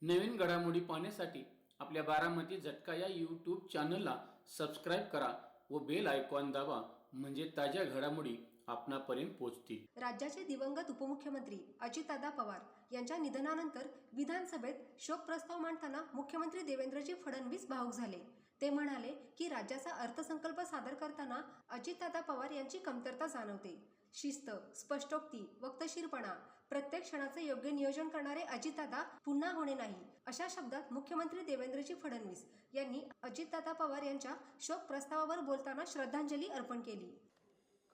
नवीन घडामोडी पाहण्यासाठी आपल्या बारामती झटका या यूट्यूब चॅनलला सबस्क्राईब करा व बेल आयकॉन दाबा, म्हणजे ताज्या घडामोडी आपणापर्यंत पोहोचतील. राज्याचे दिवंगत उपमुख्यमंत्री अजितदादा पवार यांच्या निधनानंतर विधानसभेत शोक प्रस्ताव मांडताना मुख्यमंत्री देवेंद्रजी फडणवीस भावुक झाले. ते म्हणाले की राज्याचा अर्थसंकल्प सादर करताना अजितदादा पवार यांची कमतरता जाणवते. शिस्त, स्पष्टोक्ती, वक्तशीरपणा, प्रत्येक क्षणाचे योग्य नियोजन करणारे अजितदादा पुन्हा होणे नाही, अशा शब्दात मुख्यमंत्री देवेंद्रजी फडणवीस यांनी अजितदादा पवार यांच्या शोक प्रस्तावावर बोलताना श्रद्धांजली अर्पण केली.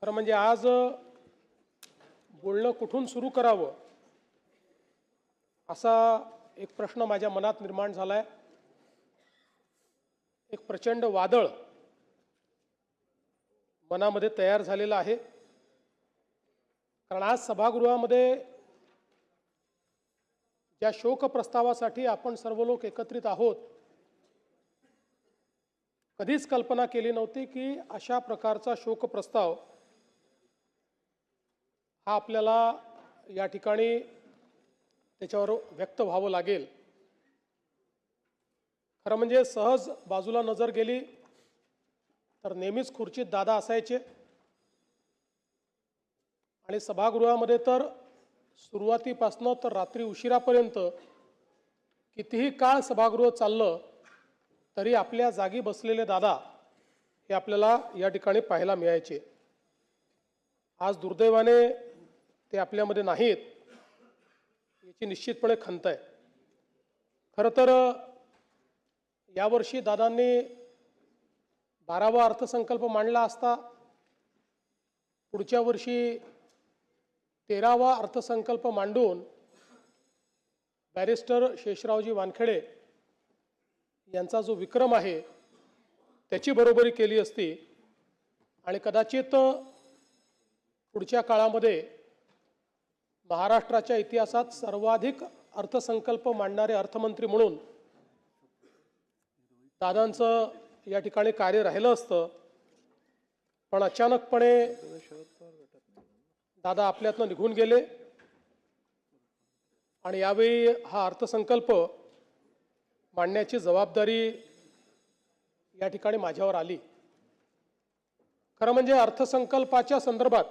खरं म्हणजे आज बोलणं कुठून सुरू करावं असा एक प्रश्न माझ्या मनात निर्माण झाला आहे. एक प्रचंड वादळ मनामध्ये तयार झालेलं आहे. कारण आज सभागृहामध्ये ज्या शोक प्रस्तावासाठी आपण सर्व लोक एकत्रित आहोत, कधीच कल्पना केली नव्हती की अशा प्रकारचा शोक प्रस्ताव हा आपल्याला या ठिकाणी त्याच्यावर व्यक्त व्हावं लागेल. खरं म्हणजे सहज बाजूला नजर गेली तर नेहमीच खुर्चीत दादा असायचे आणि सभागृहामध्ये तर सुरुवातीपासनं तर रात्री उशिरापर्यंत कितीही काळ सभागृह चाललं तरी आपल्या जागी बसलेले दादा हे आपल्याला या ठिकाणी पाहायला मिळायचे. आज दुर्दैवाने ते आपल्यामध्ये नाहीत, याची निश्चितपणे खंत आहे. खरं तर यावर्षी दादांनी 12वा अर्थसंकल्प मांडला असता, पुढच्या वर्षी 13वा अर्थसंकल्प मांडून बॅरिस्टर शेषरावजी वानखेडे यांचा जो विक्रम आहे त्याची बरोबरी केली असती आणि कदाचित पुढच्या काळामध्ये महाराष्ट्राच्या इतिहासात सर्वाधिक अर्थसंकल्प मांडणारे अर्थमंत्री म्हणून दादांचं या ठिकाणी कार्य राहिलं असतं. पण अचानकपणे दादा आपल्यातनं निघून गेले आणि यावेळी हा अर्थसंकल्प मांडण्याची जबाबदारी या ठिकाणी माझ्यावर आली. खरं म्हणजे अर्थसंकल्पाच्या संदर्भात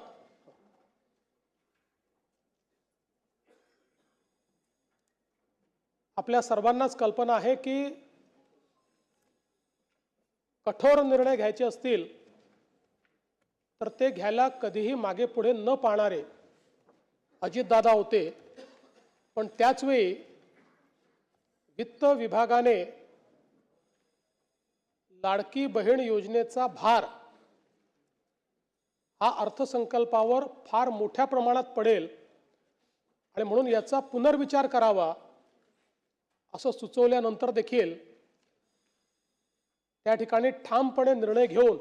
आपल्या सर्वांनाच कल्पना आहे की कठोर निर्णय घ्यायचे असतील तर ते घ्यायला कधीही मागे पुढे न पाहणारे अजितदादा होते. पण त्याचवेळी वित्त विभागाने लाडकी बहीण योजनेचा भार हा अर्थसंकल्पावर फार मोठ्या प्रमाणात पडेल आणि म्हणून याचा पुनर्विचार करावा असं सुचवल्यानंतर देखील त्या ठिकाणी ठामपणे निर्णय घेऊन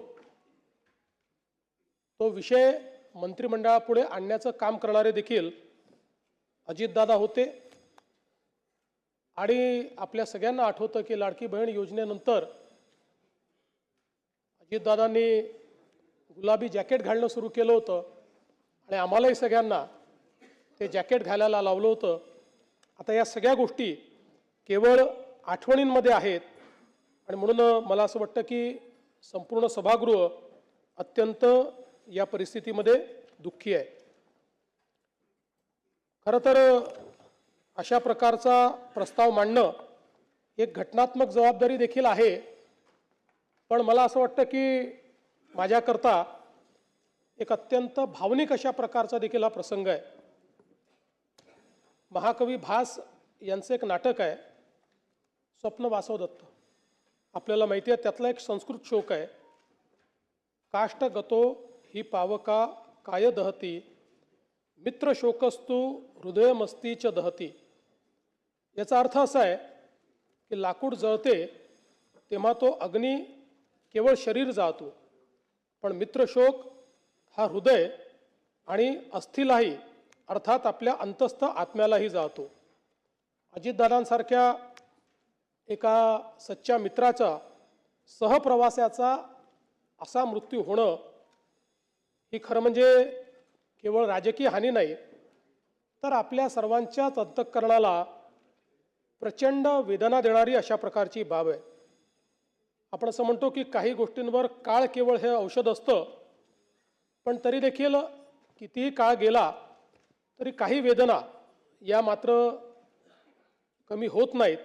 तो विषय मंत्रिमंडळापुढे आणण्याचं काम करणारे देखील अजितदादा होते. आणि आपल्या सगळ्यांना आठवतं की लाडकी बहीण योजनेनंतर अजितदादांनी गुलाबी जॅकेट घालणं सुरू केलं होतं आणि आम्हालाही सगळ्यांना ते जॅकेट घालायला लावलं होतं. आता या सगळ्या गोष्टी केवळ आठवणींमध्ये आहेत आणि म्हणून मला असं वाटतं की संपूर्ण सभागृह अत्यंत या परिस्थितीमध्ये दुःखी आहे. खरं तर अशा प्रकारचा प्रस्ताव मांडणं एक घटनात्मक जबाबदारी देखील आहे. पण मला असं वाटतं की माझ्याकरता एक अत्यंत भावनिक अशा प्रकारचा देखील हा प्रसंग आहे. महाकवी भास यांचं एक नाटक आहे स्वप्न वासवदत्त. आपल्याला माहिती आहे त्यातला एक संस्कृत श्लोक आहे, काष्ट गतो ही पावका काय दहती मित्र शोकस्तु हृदयमस्तीच दहती. याचा अर्थ असा आहे की लाकूड जळते तेव्हा तो अग्नी केवळ शरीर जाळतो, पण मित्रशोक हा हृदय आणि अस्थिलाही अर्थात आपल्या अंतस्थ आत्म्यालाही जाळतो. अजितदादांसारख्या एका सच्च्या मित्राचा सहप्रवासाचा असा मृत्यू होणं ही खरं म्हणजे केवळ राजकीय हानी नाही तर आपल्या सर्वांच्याच अंतःकरणाला प्रचंड वेदना देणारी अशा प्रकारची बाब आहे. आपण असं म्हणतो की काही गोष्टींवर काळ केवळ हे औषध असतं, पण तरी देखील कितीही काळ गेला तरी काही वेदना या मात्र कमी होत नाहीत.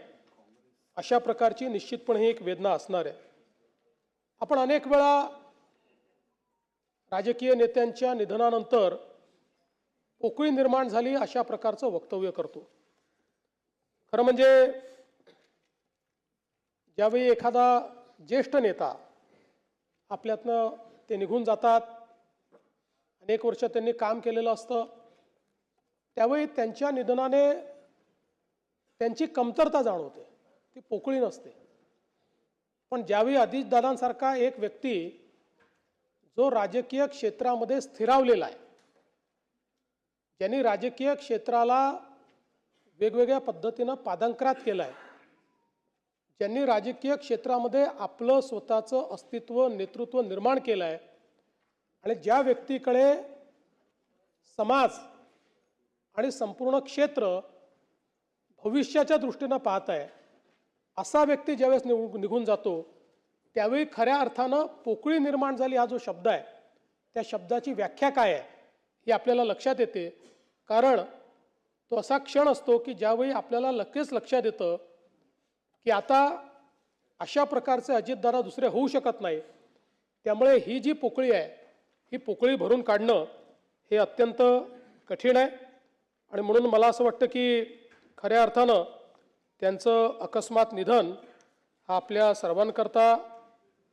अशा प्रकारची निश्चितपणे ही एक वेदना असणार आहे. आपण अनेक वेळा राजकीय नेत्यांच्या निधनानंतर पोकळी निर्माण झाली अशा प्रकारचं वक्तव्य करतो. खरं म्हणजे ज्यावेळी एखादा ज्येष्ठ नेता आपल्यातनं ते निघून जातात, अनेक वर्ष त्यांनी काम केलेलं असतं, त्यावेळी त्यांच्या निधनाने त्यांची कमतरता जाणवते, ती पोकळी नसते. पण ज्यावेळी अजितदादांसारखा एक व्यक्ती जो राजकीय क्षेत्रामध्ये स्थिरावलेला आहे, ज्यांनी राजकीय क्षेत्राला वेगवेगळ्या पद्धतीनं पादांकरात केलं आहे, ज्यांनी राजकीय क्षेत्रामध्ये आपलं स्वतःचं अस्तित्व नेतृत्व निर्माण केलं आहे, आणि ज्या व्यक्तीकडे समाज आणि संपूर्ण क्षेत्र भविष्याच्या दृष्टीनं पाहत आहे, असा व्यक्ती ज्यावेळेस निघून जातो त्यावेळी खऱ्या अर्थानं पोकळी निर्माण झाली हा जो शब्द आहे, त्या शब्दाची व्याख्या काय आहे हे आपल्याला लक्षात येते. कारण तो असा क्षण असतो की ज्यावेळी आपल्याला लगेच लक्षात येतं की आता अशा प्रकारचे अजितदादा दुसरे होऊ शकत नाही. त्यामुळे ही जी पोकळी आहे ही पोकळी भरून काढणं हे अत्यंत कठीण आहे. आणि म्हणून मला असं वाटतं की खऱ्या अर्थानं त्यांचं अकस्मात निधन हा आपल्या सर्वांकरता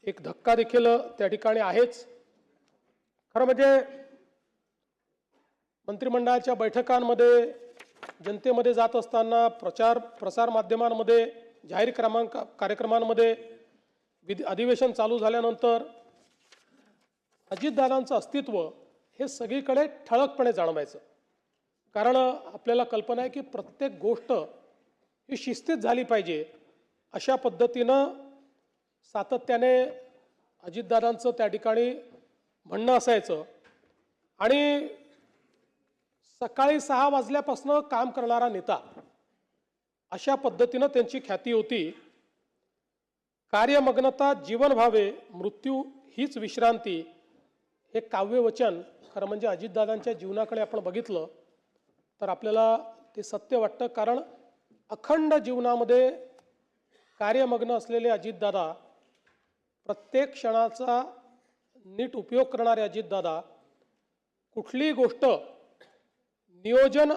एक धक्का देखील त्या ठिकाणी आहेच. खरं म्हणजे मंत्रिमंडळाच्या बैठकांमध्ये, जनतेमध्ये जात असताना, प्रसार माध्यमांमध्ये, जाहीर कार्यक्रमांमध्ये, अधिवेशन चालू झाल्यानंतर अजितदादांचं अस्तित्व हे सगळीकडे ठळकपणे जाणवायचं. कारण आपल्याला कल्पना आहे की प्रत्येक गोष्ट ही शिस्तीत झाली पाहिजे अशा पद्धतीनं सातत्याने अजितदादांचं त्या ठिकाणी म्हणणं असायचं. आणि सकाळी 6 वाजल्यापासून काम करणारा नेता अशा पद्धतीनं त्यांची ख्याती होती. कार्यमग्नता जीवन व्हावे, मृत्यू हीच विश्रांती, हे काव्यवचन खरं म्हणजे अजितदादांच्या जीवनाकडे आपण बघितलं तर आपल्याला ते सत्य वाटतं. कारण अखंड जीवनामध्ये कार्यमग्न असलेले अजितदादा, प्रत्येक क्षणाचा नीट उपयोग करणारे अजितदादा, कुठलीही गोष्ट नियोजन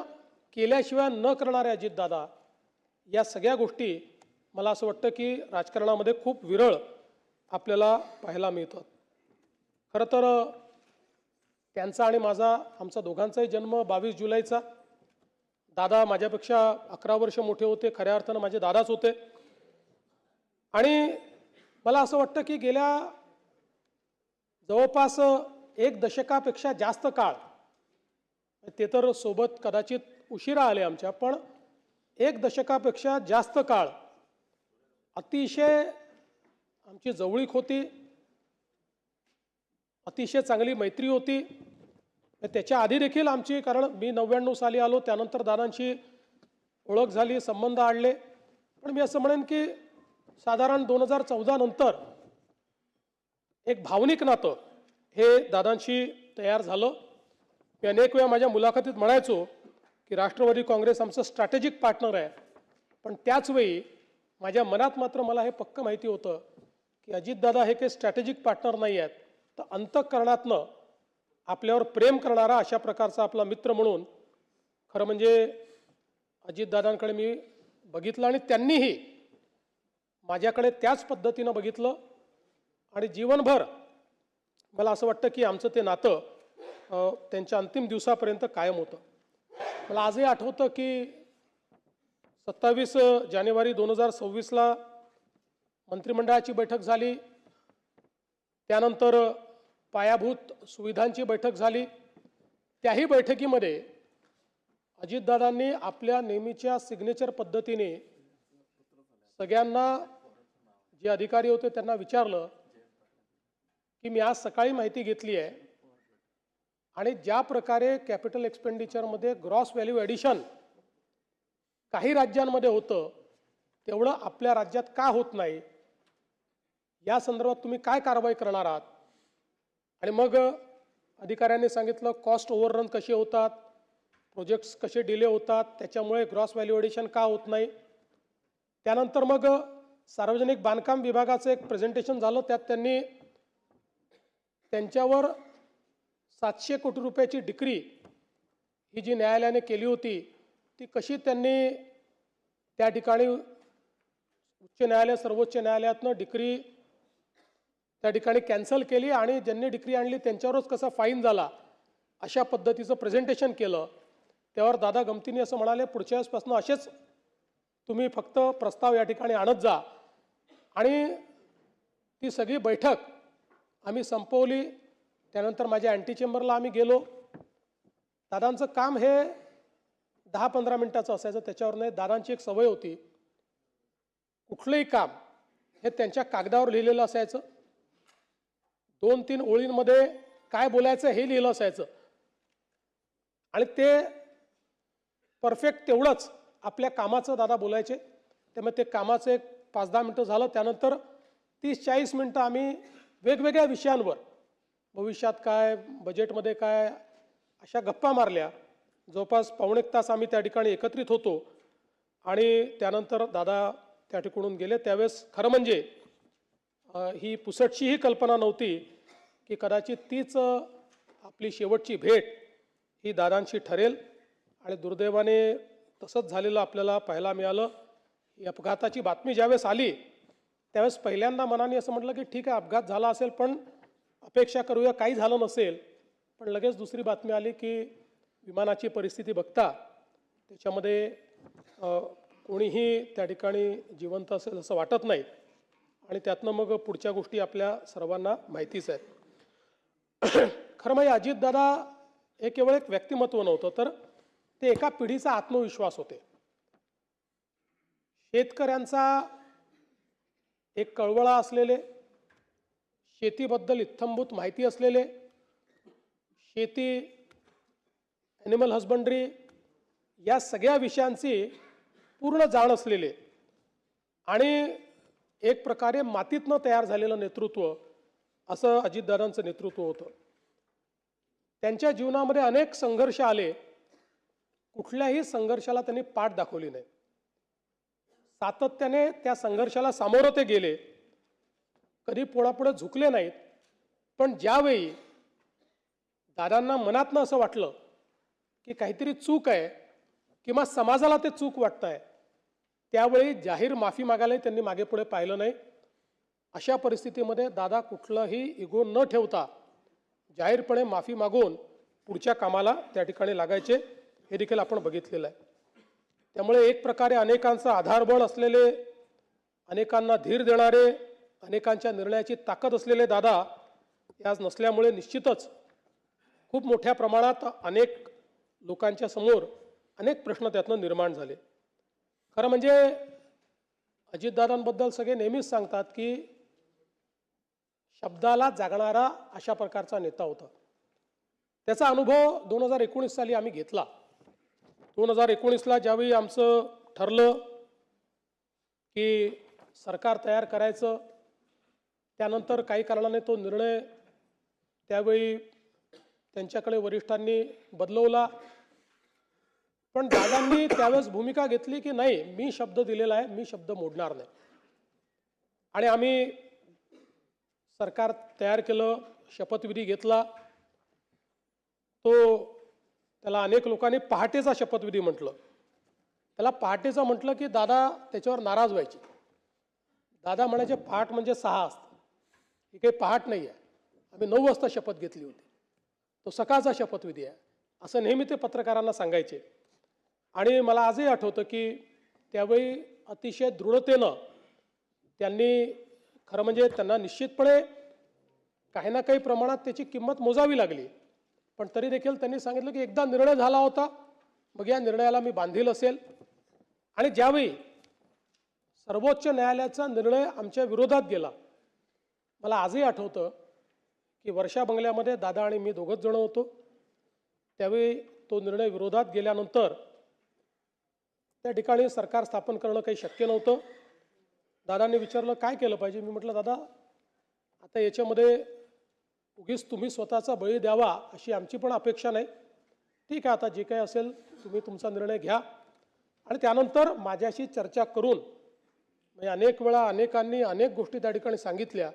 केल्याशिवाय न करणारे अजितदादा, या सगळ्या गोष्टी मला असं वाटतं की राजकारणामध्ये खूप विरळ आपल्याला पाहायला मिळतात. खरं तर त्यांचा आणि आमचा दोघांचाही जन्म 22 जुलैचा. दादा माझ्यापेक्षा 11 वर्ष मोठे होते, खऱ्या अर्थानं माझे दादाच होते. आणि मला असं वाटतं की गेल्या जवळपास 1 दशकापेक्षा जास्त काळ, ते तर सोबत कदाचित उशिरा आले आमच्या, पण 1 दशकापेक्षा जास्त काळ अतिशय आमची जवळीक होती, अतिशय चांगली मैत्री होती. त्याच्या आधी देखील आमची, कारण मी 99 साली आलो, त्यानंतर दादांची ओळख झाली, संबंध आणले. पण मी असं म्हणेन की साधारण 2014 नंतर एक भावनिक नातं हे दादांशी तयार झालं. मी अनेक वेळा माझ्या मुलाखतीत म्हणायचो की राष्ट्रवादी काँग्रेस आमचं स्ट्रॅटेजिक पार्टनर आहे. पण त्याचवेळी माझ्या मनात मात्र मला हे पक्कं माहिती होतं की अजितदादा हे काही स्ट्रॅटेजिक पार्टनर नाही आहेत, तर अंतःकरणातनं आपल्यावर प्रेम करणारा अशा प्रकारचा आपला मित्र म्हणून खरं म्हणजे अजितदादांकडे मी बघितलं आणि त्यांनीही माझ्याकडे त्याच पद्धतीनं बघितलं. आणि जीवनभर मला असं वाटतं की आमचं ते नातं त्यांच्या अंतिम दिवसापर्यंत कायम होतं. मला आजही आठवतं की 27 जानेवारी 2026ला मंत्रिमंडळाची बैठक झाली, त्यानंतर पायाभूत सुविधांची बैठक झाली. त्याही बैठकीमध्ये अजितदादांनी आपल्या नेहमीच्या सिग्नेचर पद्धतीने सगळ्यांना, जे अधिकारी होते त्यांना विचारलं की मी आज सकाळी माहिती घेतली आहे आणि ज्या प्रकारे कॅपिटल एक्सपेंडिचरमध्ये ग्रॉस व्हॅल्यू ॲडिशन काही राज्यांमध्ये होतं तेवढं आपल्या राज्यात का होत नाही, या संदर्भात तुम्ही काय कारवाई करणार आहात? आणि मग अधिकाऱ्यांनी सांगितलं कॉस्ट ओव्हररन कसे होतात, प्रोजेक्ट्स कसे डिले होतात, त्याच्यामुळे ग्रॉस व्हॅल्यू एडिशन का होत नाही. त्यानंतर मग सार्वजनिक बांधकाम विभागाचं एक प्रेझेंटेशन झालं, त्यात त्यांनी त्यांच्यावर 700 कोटी रुपयाची डिक्री ही जी न्यायालयाने केली होती ती कशी त्यांनी त्या ठिकाणी उच्च न्यायालय सर्वोच्च न्यायालयातनं डिक्री त्या ठिकाणी कॅन्सल केली आणि ज्यांनी डिक्री आणली त्यांच्यावरच कसा फाईन झाला, अशा पद्धतीचं प्रेझेंटेशन केलं. त्यावर दादा गमतीने असं म्हणाले, पुढच्या वेळेसपासून असेच तुम्ही फक्त प्रस्ताव या ठिकाणी आणत जा. आणि ती सगळी बैठक आम्ही संपवली. त्यानंतर माझ्या अँटी चेंबरला आम्ही गेलो. दादांचं काम हे 10-15 मिनिटाचं असायचं, त्याच्यावर नाही. दादांची एक सवय होती, कुठलंही काम हे त्यांच्या कागदावर लिहिलेलं असायचं. 2-3 ओळींमध्ये काय बोलायचं हे लिहिलं असायचं आणि ते परफेक्ट तेवढंच आपल्या कामाचं दादा बोलायचे. त्यामुळे ते कामाचं एक 5-10 मिनटं झालं. त्यानंतर 30-40 मिनटं आम्ही वेगवेगळ्या विषयांवर, भविष्यात काय, बजेटमध्ये काय, अशा गप्पा मारल्या. जवळपास पावणे तास आम्ही त्या ठिकाणी एकत्रित होतो आणि त्यानंतर दादा त्या ठिकाणून गेले. त्यावेळेस खरं म्हणजे ही पुसटशीही कल्पना नव्हती की कदाचित तीच आपली शेवटची भेट ही दादांशी ठरेल. आणि दुर्दैवाने तसंच झालेलं आपल्याला पाहायला मिळालं. ही अपघाताची बातमी ज्यावेळेस आली त्यावेळेस पहिल्यांदा मनाने असं म्हटलं की ठीक आहे, अपघात झाला असेल, पण अपेक्षा करूया काही झालं नसेल. पण लगेच दुसरी बातमी आली की विमानाची परिस्थिती बघता त्याच्यामध्ये कोणीही त्या ठिकाणी जिवंत असेल असं वाटत नाही. आणि त्यातनं मग पुढच्या गोष्टी आपल्या सर्वांना माहितीच आहेत. खरं म्हणजे अजितदादा हे केवळ एक व्यक्तिमत्व नव्हतं, तर ते एका पिढीचा आत्मविश्वास होते. शेतकऱ्यांचा एक कळवळा असलेले, शेतीबद्दल इत्थंभूत माहिती असलेले, शेती, ॲनिमल हजबंड्री या सगळ्या विषयांची पूर्ण जाण असलेले आणि एक प्रकारे मातीतनं तयार झालेलं नेतृत्व असं अजितदादांचं नेतृत्व होतं. त्यांच्या जीवनामध्ये अनेक संघर्ष आले, कुठल्याही संघर्षाला त्यांनी पाठ दाखवली नाही. सातत्याने त्या संघर्षाला सामोरं ते गेले, कधी पोळापुढे झुकले नाहीत. पण ज्यावेळी दादांना मनातनं असं वाटलं की काहीतरी चूक आहे किंवा समाजाला ते चूक वाटत आहे, त्यावेळी जाहीर माफी मागायलाही त्यांनी मागे पुढे पाहिलं नाही. अशा परिस्थितीमध्ये दादा कुठलाही इगो न ठेवता जाहीरपणे माफी मागून पुढच्या कामाला त्या ठिकाणी लागायचे, हे देखील आपण बघितलेलं आहे. त्यामुळे एक प्रकारे अनेकांचा आधारबळ असलेले, अनेकांना धीर देणारे, अनेकांच्या निर्णयाची ताकद असलेले दादा आज नसल्यामुळे निश्चितच खूप मोठ्या प्रमाणात अनेक लोकांच्या समोर अनेक प्रश्न त्यातनं निर्माण झाले. खरं म्हणजे अजितदादांबद्दल सगळे नेहमीच सांगतात की शब्दाला जागणारा अशा प्रकारचा नेता होता. त्याचा अनुभव 2019 साली आम्ही घेतला. 2019ला ज्यावेळी आमचं ठरलं की सरकार तयार करायचं, त्यानंतर काही कारणाने तो निर्णय त्यावेळी त्यांच्याकडे वरिष्ठांनी बदलवला. पण दादांनी त्यावेळेस भूमिका घेतली की नाही, मी शब्द दिलेला आहे, मी शब्द मोडणार नाही. आणि आम्ही सरकार तयार केलं, शपथविधी घेतला. त्याला अनेक लोकांनी पहाटेचा शपथविधी म्हटलं. त्याला पहाटेचं म्हटलं की दादा त्याच्यावर नाराज व्हायचे. दादा म्हणायचे पहाट म्हणजे 6 असतं, ही काही पहाट नाही आहे, आम्ही 9 वाजता शपथ घेतली होती, तो सकाळचा शपथविधी आहे, असं नेहमी ते पत्रकारांना सांगायचे. आणि मला आजही आठवतं की त्यावेळी अतिशय दृढतेनं त्यांनी, खरं म्हणजे त्यांना निश्चितपणे काही ना काही प्रमाणात त्याची किंमत मोजावी लागली, पण तरी देखील त्यांनी सांगितलं की एकदा निर्णय झाला होता, मग या निर्णयाला मी बांधील असेल. आणि ज्यावेळी सर्वोच्च न्यायालयाचा निर्णय आमच्या विरोधात गेला, मला आजही आठवतं की वर्षा बंगल्यामध्ये दादा आणि मी दोघंच जण होतो. त्यावेळी तो निर्णय विरोधात गेल्यानंतर त्या ठिकाणी सरकार स्थापन करणं काही शक्य नव्हतं. दादांनी विचारलं काय केलं पाहिजे. मी म्हटलं दादा आता याच्यामध्ये उगीच तुम्ही स्वतःचा बळी द्यावा अशी आमची पण अपेक्षा नाही. ठीक आहे, आता जे काही असेल तुम्ही तुमचा निर्णय घ्या. आणि त्यानंतर माझ्याशी चर्चा करून म्हणजे अनेक वेळा अनेकांनी अनेक गोष्टी त्या ठिकाणी सांगितल्या,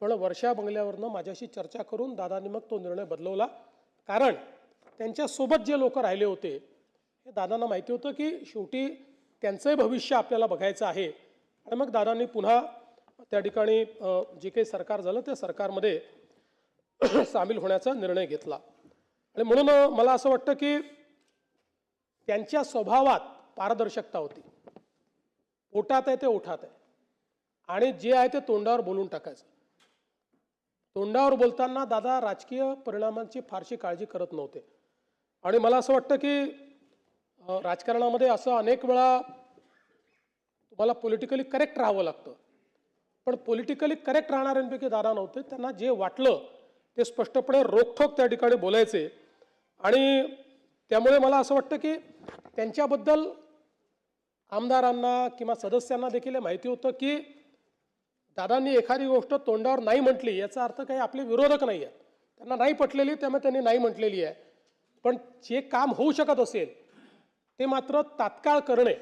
पण वर्षा बंगल्यावरनं माझ्याशी चर्चा करून दादांनी मग तो निर्णय बदलवला. कारण त्यांच्यासोबत जे लोक राहिले होते हे दादांना माहिती होतं की शेवटी त्यांचंही भविष्य आपल्याला बघायचं आहे. आणि मग दादांनी पुन्हा त्या ठिकाणी जे काही सरकार झालं त्या सरकारमध्ये सामील होण्याचा निर्णय घेतला. आणि म्हणून मला असं वाटतं की त्यांच्या स्वभावात पारदर्शकता होती. पोटात आहे ते ओठात आहे आणि जे आहे ते तोंडावर बोलून टाकायचं. तोंडावर बोलताना दादा राजकीय परिणामांची फारशी काळजी करत नव्हते. आणि मला असं वाटतं की राजकारणामध्ये असं अनेक वेळा तुम्हाला पॉलिटिकली करेक्ट राहावं लागतं, पण पॉलिटिकली करेक्ट राहणाऱ्यांपैकी दादा नव्हते. त्यांना जे वाटलं ते स्पष्टपणे रोखठोक त्या ठिकाणी बोलायचे. आणि त्यामुळे मला असं वाटतं की त्यांच्याबद्दल आमदारांना किंवा सदस्यांना देखील माहिती होतं की दादांनी एखादी गोष्ट तोंडावर नाही म्हटली याचा अर्थ काही आपले विरोधक नाही आहेत, त्यांना नाही पटलेली त्यामुळे त्यांनी नाही म्हटलेली आहे. पण जे काम होऊ शकत असेल ते मात्र तात्काळ करणे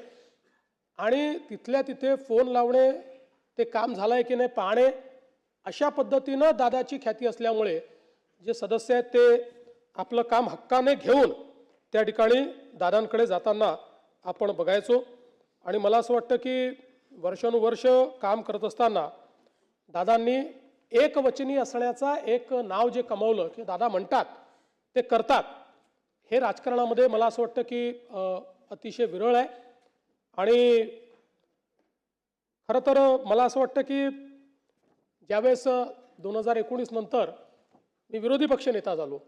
आणि तिथल्या तिथे फोन लावणे, ते काम झालं आहे की नाही पाहणे, अशा पद्धतीनं दादाची ख्याती असल्यामुळे जे सदस्य आहेत ते आपलं काम हक्काने घेऊन त्या ठिकाणी दादांकडे जाताना आपण बघायचो. आणि मला असं वाटतं की वर्षानुवर्ष काम करत असताना दादांनी एकवचनी असण्याचा एक नाव जे कमावलं की दादा म्हणतात ते करतात, हे राजकारणामध्ये मला असं वाटतं की अतिशय विरळ आहे. आणि खरं तर मला असं वाटतं की ज्यावेळेस 2019 नंतर मी विरोधी पक्षनेता झालो,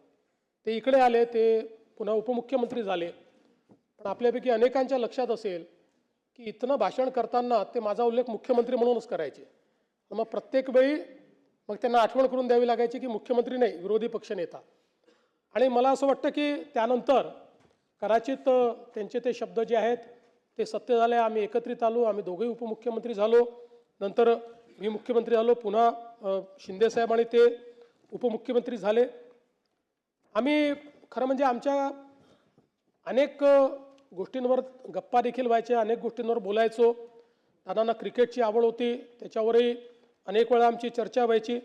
ते इकडे आले, ते पुन्हा उपमुख्यमंत्री झाले. पण आपल्यापैकी अनेकांच्या लक्षात असेल की इथनं भाषण करताना ते माझा उल्लेख मुख्यमंत्री म्हणूनच करायचे. मग प्रत्येक वेळी मग त्यांना आठवण करून द्यावी लागायची की मुख्यमंत्री नाही, विरोधी पक्षनेता. आणि मला असं वाटतं की त्यानंतर कदाचित त्यांचे ते शब्द जे आहेत ते सत्य झाले. आम्ही एकत्रित आलो, आम्ही दोघेही उपमुख्यमंत्री झालो, नंतर मी मुख्यमंत्री झालो, पुन्हा शिंदेसाहेब आणि ते उपमुख्यमंत्री झाले. आम्ही खरं म्हणजे आमच्या अनेक गोष्टींवर गप्पा देखील व्हायच्या, अनेक गोष्टींवर बोलायचो. दादांना क्रिकेटची आवड होती, त्याच्यावरही अनेक वेळा आमची चर्चा व्हायची.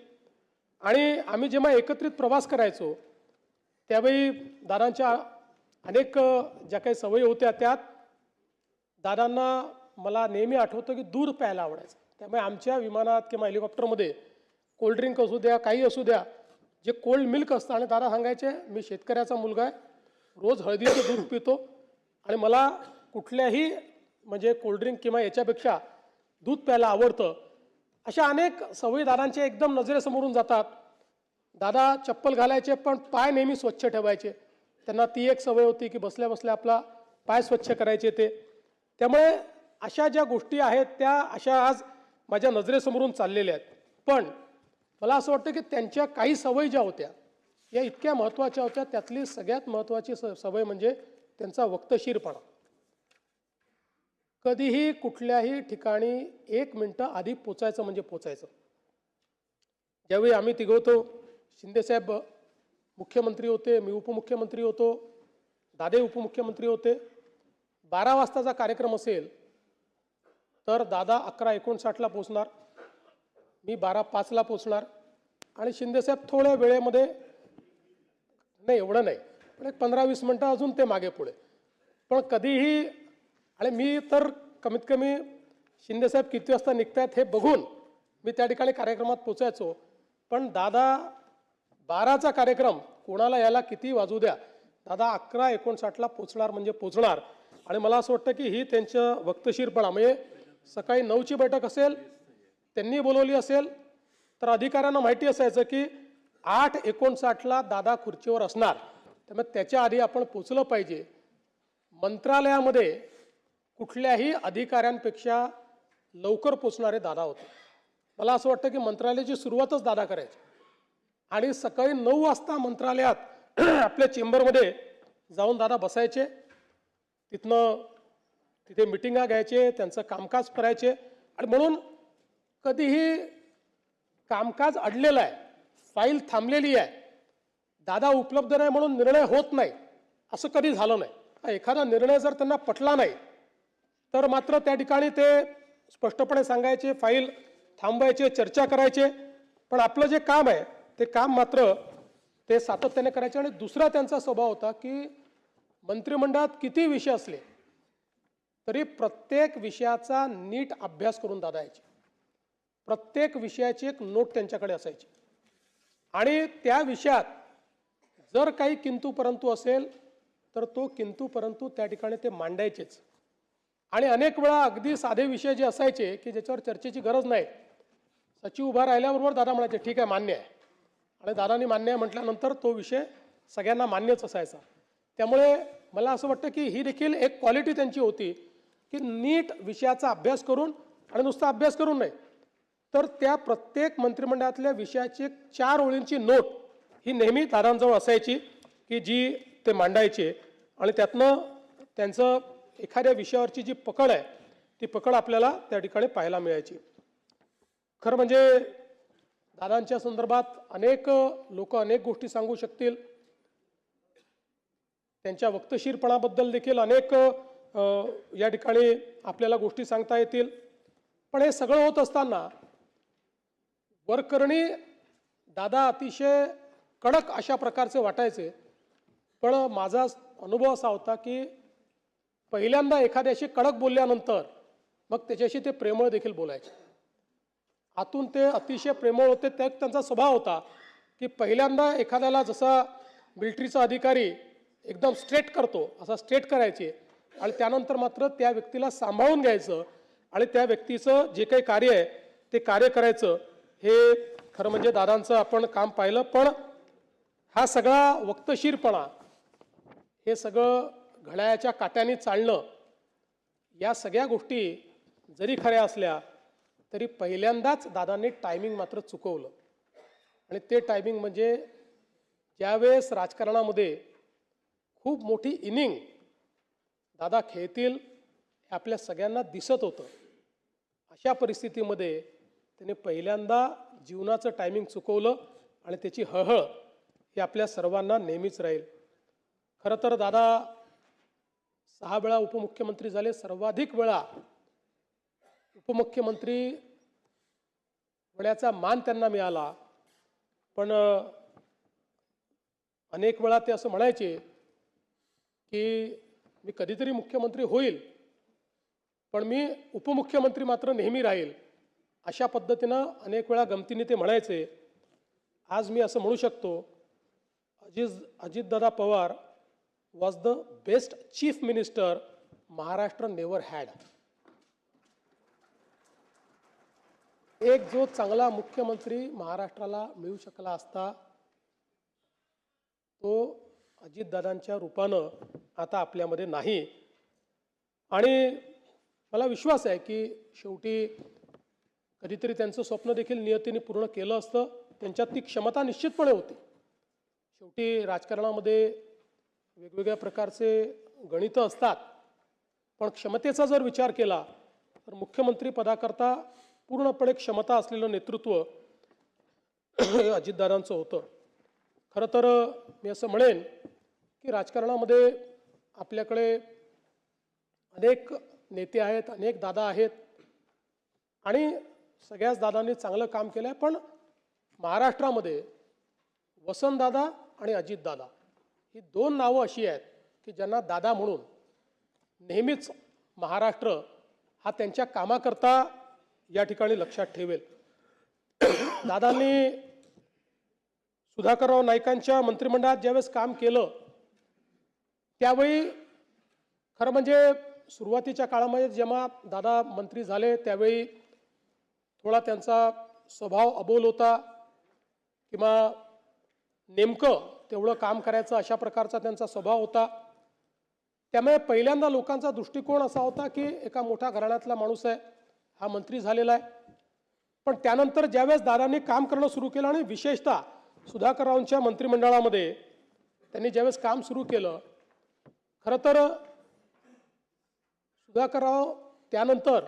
आणि आम्ही जेव्हा एकत्रित प्रवास करायचो त्यावेळी दादांच्या अनेक ज्या काही सवयी होत्या त्यात दादांना मला नेहमी आठवतं की दूध प्यायला आवडायचं. त्यामुळे आमच्या विमानात किंवा हेलिकॉप्टरमध्ये कोल्ड्रिंक असू द्या, काही असू द्या, जे कोल्ड मिल्क असतं, आणि दादा सांगायचे मी शेतकऱ्याचा मुलगा आहे, रोज हळदीचं दूध पितो आणि मला कुठल्याही म्हणजे कोल्ड्रिंक किंवा याच्यापेक्षा दूध प्यायला आवडतं. अशा अनेक सवयी दादांच्या एकदम नजरेसमोरून जातात. दादा चप्पल घालायचे पण पाय नेहमी स्वच्छ ठेवायचे. त्यांना ती एक सवय होती की बसल्या बसल्या आपला पाय स्वच्छ करायचे ते. त्यामुळे अशा ज्या गोष्टी आहेत त्या अशा आज माझ्या नजरेसमोरून चाललेल्या आहेत. पण मला असं वाटतं की त्यांच्या काही सवयी ज्या होत्या या इतक्या महत्त्वाच्या होत्या. त्यातली सगळ्यात महत्त्वाची सवय म्हणजे त्यांचा वक्तशीरपणा. कधीही कुठल्याही ठिकाणी 1 मिनिटं आधी पोचायचं म्हणजे पोचायचं. ज्यावेळी आम्ही तिघं होतो, शिंदेसाहेब मुख्यमंत्री होते, मी उपमुख्यमंत्री होतो, दादे उपमुख्यमंत्री होते. 12 वाजताचा कार्यक्रम असेल तर दादा 11:59ला पोचणार, मी 12:05ला पोचणार आणि शिंदेसाहेब थोड्या वेळेमध्ये, नाही एवढं नाही पण एक 15-20 मिनटं अजून ते मागे पुढे. पण कधीही, आणि मी तर कमीत कमी शिंदेसाहेब किती वाजता निघतायत हे बघून मी त्या ठिकाणी कार्यक्रमात पोचायचो. पण दादा 12चा कार्यक्रम कोणाला यायला किती वाजू द्या, दादा 11:59ला पोचणार म्हणजे पोचणार. आणि मला असं वाटतं की ही त्यांचं वक्तशीरपणा, म्हणजे सकाळी 9ची बैठक असेल, त्यांनी बोलवली असेल तर अधिकाऱ्यांना माहिती असायचं की 8:59ला दादा खुर्चीवर असणार, त्यामुळे त्याच्या आधी आपण पोचलं पाहिजे. मंत्रालयामध्ये कुठल्याही अधिकाऱ्यांपेक्षा लवकर पोचणारे दादा होते. मला असं वाटतं की मंत्रालयाची सुरुवातच दादा करायची आणि सकाळी 9 वाजता मंत्रालयात आपल्या चेंबरमध्ये जाऊन दादा बसायचे. तिथनं तिथे मिटिंगा घ्यायचे, त्यांचं कामकाज करायचे आणि म्हणून कधीही कामकाज अडलेलं आहे, फाईल थांबलेली आहे, दादा उपलब्ध नाही म्हणून निर्णय होत नाही असं कधी झालं नाही. एखादा निर्णय जर त्यांना पटला नाही तर मात्र त्या ठिकाणी ते स्पष्टपणे सांगायचे, फाईल थांबवायचे, चर्चा करायचे. पण आपलं जे काम आहे ते काम मात्र ते सातत्याने करायचे. आणि दुसरा त्यांचा स्वभाव होता की मंत्रिमंडळात किती विषय असले तरी प्रत्येक विषयाचा नीट अभ्यास करून दादा यायचे. प्रत्येक विषयाची एक नोट त्यांच्याकडे असायची आणि त्या विषयात जर काही किंतु परंतु असेल तर तो किंतु परंतु त्या ठिकाणी ते मांडायचेच. आणि अनेक वेळा अगदी साधे विषय जे असायचे की ज्याच्यावर चर्चेची गरज नाही, सचिव उभा राहिल्याबरोबर दादा म्हणायचे ठीक आहे मान्य आहे, आणि दादांनी मान्य आहे म्हटल्यानंतर तो विषय सगळ्यांना मान्यच असायचा. त्यामुळे मला असं वाटतं की ही देखील एक क्वालिटी त्यांची होती की नीट विषयाचा अभ्यास करून, आणि नुसता अभ्यास करून नाही तर त्या प्रत्येक मंत्रिमंडळातल्या विषयाची 4 ओळींची नोट ही नेहमी दादांजवळ असायची की जी ते मांडायचे. आणि त्यातनं त्यांचं एखाद्या विषयावरची जी पकड आहे ती पकड आपल्याला त्या ठिकाणी पाहायला मिळायची. खरं म्हणजे दादांच्या संदर्भात अनेक लोक अनेक गोष्टी सांगू शकतील. त्यांच्या वक्तशीरपणाबद्दल देखील अनेक या ठिकाणी आपल्याला गोष्टी सांगता येतील. पण हे सगळं होत असताना वरकरणी दादा अतिशय कडक अशा प्रकारचे वाटायचे. पण माझा अनुभव असा होता की पहिल्यांदा एखाद्याशी कडक बोलल्यानंतर मग त्याच्याशी ते प्रेमळ देखील बोलायचे. आतून ते अतिशय प्रेमळ होते. त्यात त्यांचा स्वभाव होता की पहिल्यांदा एखाद्याला जसा मिलिटरीचा अधिकारी एकदम स्ट्रेट करतो असा स्ट्रेट करायचे, आणि त्यानंतर मात्र त्या व्यक्तीला सांभाळून घ्यायचं आणि त्या व्यक्तीचं जे काही कार्य आहे ते कार्य करायचं. हे खरं म्हणजे दादांचं आपण काम पाहिलं. पण हा सगळा वक्तशीरपणा, हे सगळं घड्याळाच्या काट्याने चालणं, या सगळ्या गोष्टी जरी खऱ्या असल्या तरी पहिल्यांदाच दादांनी टायमिंग मात्र चुकवलं. आणि ते टायमिंग म्हणजे ज्यावेळेस राजकारणामध्ये खूप मोठी इनिंग दादा खेळतील हे आपल्या सगळ्यांना दिसत होतं. अशा परिस्थितीमध्ये त्याने पहिल्यांदा जीवनाचं टायमिंग चुकवलं आणि त्याची हळहळ ही आपल्या सर्वांना नेहमीच राहील. खरं तर दादा 6 वेळा उपमुख्यमंत्री झाले. सर्वाधिक वेळा उपमुख्यमंत्री होण्याचा मान त्यांना मिळाला. पण अनेक वेळा ते असं म्हणायचे की मी कधीतरी मुख्यमंत्री होईल पण मी उपमुख्यमंत्री मात्र नेहमी राहील. अशा पद्धतीनं अनेक वेळा गमतीने ते म्हणायचे. आज मी असं म्हणू शकतो Ajitdada Pawar was the best chief minister Maharashtra never had. एक जो चांगला मुख्यमंत्री महाराष्ट्राला मिळू शकला असता तो अजितदादांच्या रूपानं आता आपल्यामध्ये नाही. आणि मला विश्वास आहे की शेवटी कधीतरी त्यांचं स्वप्न देखील नियतीने पूर्ण केलं असतं. त्यांच्यात ती क्षमता निश्चितपणे होती. शेवटी राजकारणामध्ये वेगवेगळ्या प्रकारचे गणितं असतात, पण क्षमतेचा जर विचार केला तर मुख्यमंत्री पदाकरता पूर्णपणे क्षमता असलेलं नेतृत्व अजितदादांचं होतं. खरं तर मी असं म्हणेन की राजकारणामध्ये आपल्याकडे अनेक नेते आहेत, अनेक दादा आहेत आणि सगळ्याच दादांनी चांगलं काम केलं आहे. पण महाराष्ट्रामध्ये वसंतदादा आणि अजितदादा ही 2 नावं अशी आहेत की ज्यांना दादा म्हणून नेहमीच महाराष्ट्र हा त्यांच्या कामाकरता या ठिकाणी लक्षात ठेवेल. दादांनी सुधाकरराव नाईकांच्या मंत्रिमंडळात ज्यावेळेस काम केलं त्यावेळी खरं म्हणजे सुरुवातीच्या काळामध्ये जेव्हा दादा मंत्री झाले त्यावेळी थोडा त्यांचा स्वभाव अबोल होता किंवा नेमकं तेवढं काम करायचं अशा प्रकारचा त्यांचा स्वभाव होता. त्यामुळे पहिल्यांदा लोकांचा दृष्टिकोन असा होता की एका मोठ्या घराण्यातला माणूस आहे, हा मंत्री झालेला आहे. पण त्यानंतर ज्यावेळेस दादांनी काम करणं सुरू केलं आणि विशेषतः सुधाकररावांच्या मंत्रिमंडळामध्ये त्यांनी ज्यावेळेस काम सुरू केलं, खरं तर सुधाकरराव त्यानंतर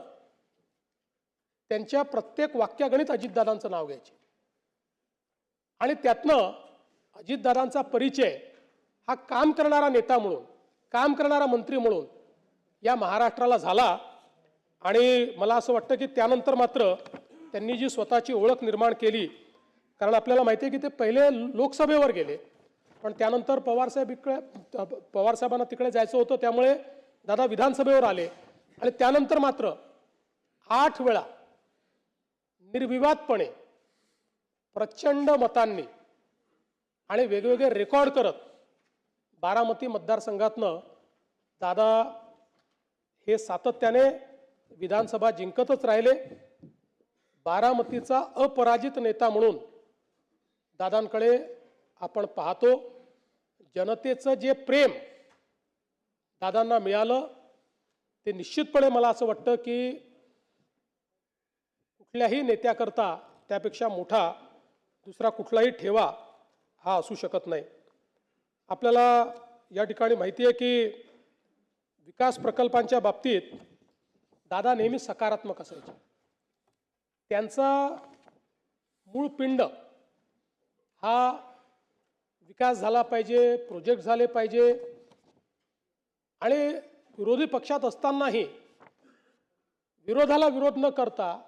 त्यांच्या प्रत्येक वाक्यागणित अजितदादांचं नाव घ्यायचे आणि त्यातनं अजितदादांचा परिचय हा काम करणारा नेता म्हणून, काम करणारा मंत्री म्हणून या महाराष्ट्राला झाला. आणि मला असं वाटतं की त्यानंतर मात्र त्यांनी जी स्वतःची ओळख निर्माण केली, कारण आपल्याला माहिती आहे की ते पहिले लोकसभेवर गेले, पण त्यानंतर पवारसाहेबांना तिकडे जायचं होतं, त्यामुळे दादा विधानसभेवर आले आणि त्यानंतर मात्र 8 वेळा निर्विवादपणे प्रचंड मतांनी आणि वेगवेगळे रेकॉर्ड करत बारामती मतदारसंघातनं दादा हे सातत्याने विधानसभा जिंकतच राहिले. बारामतीचा अपराजित नेता म्हणून दादांकडे आपण पाहतो. जनतेचं जे प्रेम दादांना मिळालं ते निश्चितपणे मला असं वाटतं की कुठल्याही नेत्याकरता त्यापेक्षा मोठा दुसरा कुठलाही ठेवा हा असू शकत नाही. आपल्याला या ठिकाणी माहिती आहे की विकास प्रकल्पांच्या बाबतीत दादा नेहमी सकारात्मक असायचे. त्यांचा मूळ पिंड हा विकास झाला पाहिजे, प्रोजेक्ट झाले पाहिजे आणि विरोधी पक्षात असतानाही विरोधाला विरोध न करता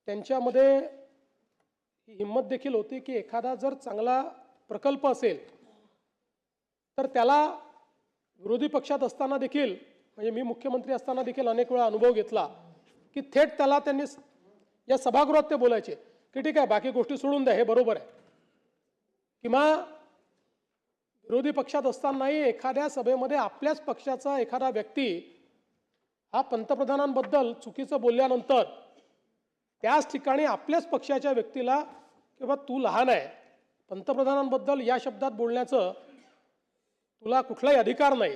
त्यांच्यामध्ये ही हिंमत देखील होती की एखादा जर चांगला प्रकल्प असेल तर त्याला विरोधी पक्षात असताना देखील, म्हणजे मी मुख्यमंत्री असताना देखील अनेक वेळा अनुभव घेतला की थेट त्याला त्यांनी या सभागृहात ते बोलायचे की ठीक आहे बाकी गोष्टी सोडून द्या, हे बरोबर आहे. किंवा विरोधी पक्षात असतानाही एखाद्या सभेमध्ये आपल्याच पक्षाचा एखादा व्यक्ती हा पंतप्रधानांबद्दल चुकीचं बोलल्यानंतर त्याच ठिकाणी आपल्याच पक्षाच्या व्यक्तीला किंवा तू लहान आहे, पंतप्रधानांबद्दल या शब्दात बोलण्याचं तुला कुठलाही अधिकार नाही,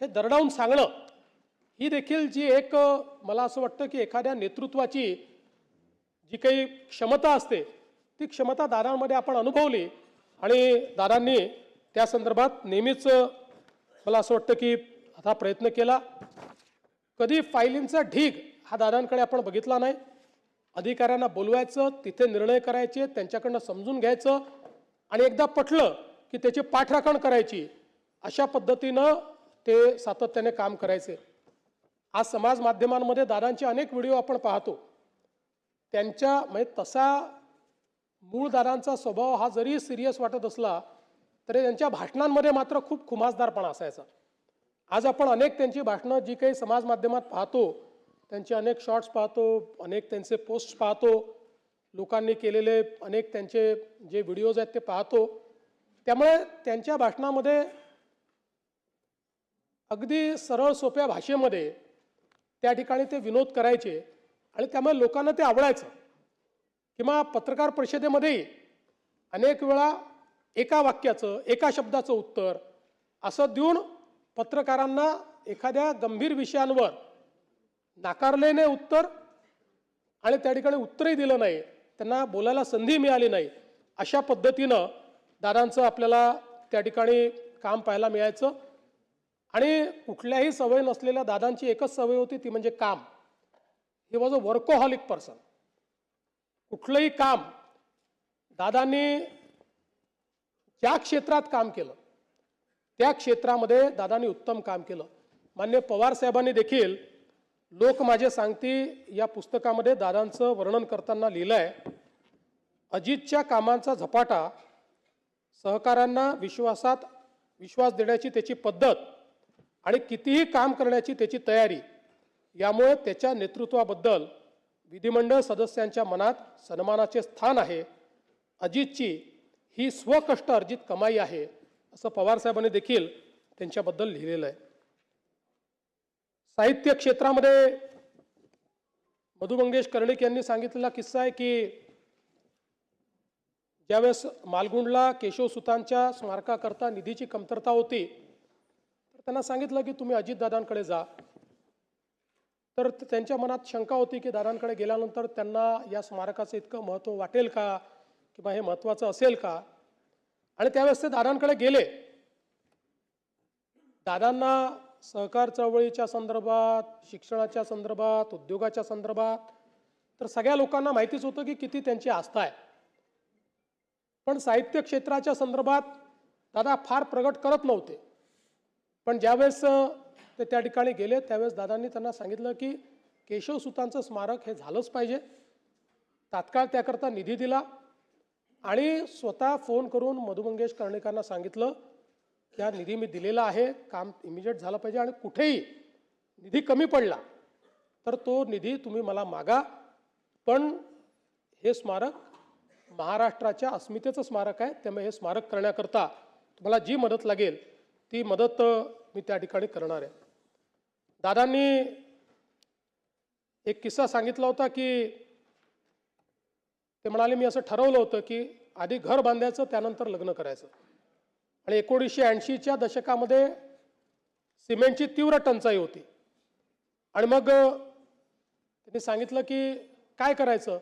हे दरडावून सांगणं ही देखील जी एक मला असं वाटतं की एखाद्या नेतृत्वाची जी काही क्षमता असते ती क्षमता दादांमध्ये आपण अनुभवली आणि दादांनी त्या संदर्भात नेहमीच मला असं वाटतं की आता प्रयत्न केला. कधी फायलींचा ढीग हा दादांकडे आपण बघितला नाही. अधिकाऱ्यांना बोलवायचं, तिथे निर्णय करायचे, त्यांच्याकडनं समजून घ्यायचं आणि एकदा पटलं की त्याची पाठराखण करायची, अशा पद्धतीनं ते सातत्याने काम करायचे. आज समाज माध्यमांमध्ये दादांचे अनेक व्हिडिओ आपण पाहतो. त्यांच्या म्हणजे तसा मूळ दादांचा स्वभाव हा जरी सिरियस वाटत असला तरी त्यांच्या भाषणांमध्ये मात्र खूप खुमासदारपणा असायचा. आज आपण अनेक त्यांची भाषणं जी काही समाज माध्यमात पाहतो, त्यांचे अनेक शॉर्ट्स पाहतो, अनेक त्यांचे पोस्ट पाहतो, लोकांनी केलेले अनेक त्यांचे जे व्हिडिओज आहेत ते पाहतो. त्यामुळे त्यांच्या भाषणामध्ये अगदी सरळ सोप्या भाषेमध्ये त्या ठिकाणी ते विनोद करायचे आणि त्यामुळे लोकांना ते आवडायचं. किंवा पत्रकार परिषदेमध्येही अनेक वेळा एका वाक्याचं, एका शब्दाचं उत्तर असं देऊन पत्रकारांना एखाद्या गंभीर विषयांवर नाकारलेले उत्तर आणि त्या ठिकाणी उत्तरही दिलं नाही, त्यांना बोलायला संधी मिळाली नाही, अशा पद्धतीनं दादांचं आपल्याला त्या ठिकाणी काम पाहायला मिळायचं. आणि कुठल्याही सवय नसलेल्या दादांची एकच सवय होती, ती म्हणजे काम. He was a workaholic person. कुठलंही काम दादांनी ज्या क्षेत्रात काम केलं त्या क्षेत्रामध्ये दादांनी उत्तम काम केलं. माननीय पवार साहेबांनी देखील लोक माझे सांगती या पुस्तकामध्ये दादांचं वर्णन करताना लिहिलं आहे, अजितच्या कामांचा झपाटा, सहकाऱ्यांना विश्वास देण्याची त्याची पद्धत आणि कितीही काम करण्याची त्याची तयारी, यामुळे त्याच्या नेतृत्वाबद्दल विधिमंडळ सदस्यांच्या मनात सन्मानाचे स्थान आहे. अजितची ही स्वकष्ट अर्जित कमाई आहे, असं पवारसाहेबांनी देखील त्यांच्याबद्दल लिहिलेलं आहे. साहित्य क्षेत्रामध्ये मधु मंगेश कर्णिक यांनी सांगितलेला किस्सा आहे की ज्यावेळेस मालगुंडला केशवसुतांच्या स्मारकाकरता निधीची कमतरता होती, तर त्यांना सांगितलं की तुम्ही अजितदादांकडे जा. तर त्यांच्या मनात शंका होती की दादांकडे गेल्यानंतर त्यांना या स्मारकाचं इतकं महत्त्व वाटेल का, किंवा हे महत्त्वाचं असेल का. आणि त्यावेळेस ते दादांकडे गेले. दादांना सहकार चळवळीच्या संदर्भात, शिक्षणाच्या संदर्भात, उद्योगाच्या संदर्भात तर सगळ्या लोकांना माहितीच होतं की किती त्यांची आस्था आहे. पण साहित्य क्षेत्राच्या संदर्भात दादा फार प्रगट करत नव्हते. पण ज्यावेळेस ते त्या ठिकाणी गेले त्यावेळेस दादांनी त्यांना सांगितलं की केशवसुतांचं स्मारक हे झालंच पाहिजे. तात्काळ त्याकरता निधी दिला आणि स्वतः फोन करून मधु मंगेश कर्णिकांना सांगितलं की हा निधी मी दिलेला आहे, काम इमिजिएट झालं पाहिजे आणि कुठेही निधी कमी पडला तर तो निधी तुम्ही मला मागा. पण हे स्मारक महाराष्ट्राच्या अस्मितेचं स्मारक आहे, त्यामुळे हे स्मारक करण्याकरता तुम्हाला जी मदत लागेल ती मदत मी त्या ठिकाणी करणार आहे. दादांनी एक किस्सा सांगितला होता की ते म्हणाले मी असं ठरवलं होतं की आधी घर बांधायचं त्यानंतर लग्न करायचं. आणि 1980च्या दशकामध्ये सिमेंटची तीव्र टंचाई होती आणि मग त्यांनी सांगितलं की काय करायचं.